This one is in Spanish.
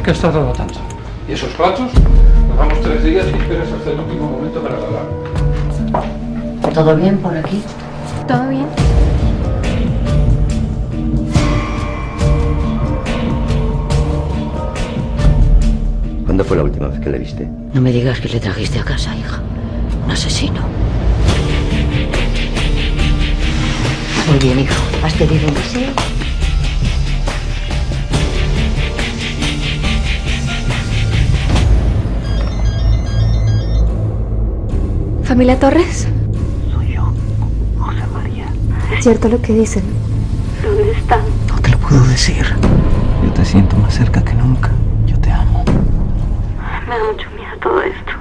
¿Qué has tardado tanto? ¿Y esos platos? Nos vamos 3 días y esperas hasta el último momento para lavar. ¿Todo bien por aquí? ¿Todo bien? ¿Cuándo fue la última vez que le viste? No me digas que le trajiste a casa, hija. Un asesino. Muy bien, hijo. ¿Has pedido un deseo? ¿Familia Torres? Soy yo, José María. ¿Es cierto lo que dicen? ¿Dónde están? No te lo puedo decir. Yo te siento más cerca que nunca. Yo te amo. Me da mucho miedo todo esto.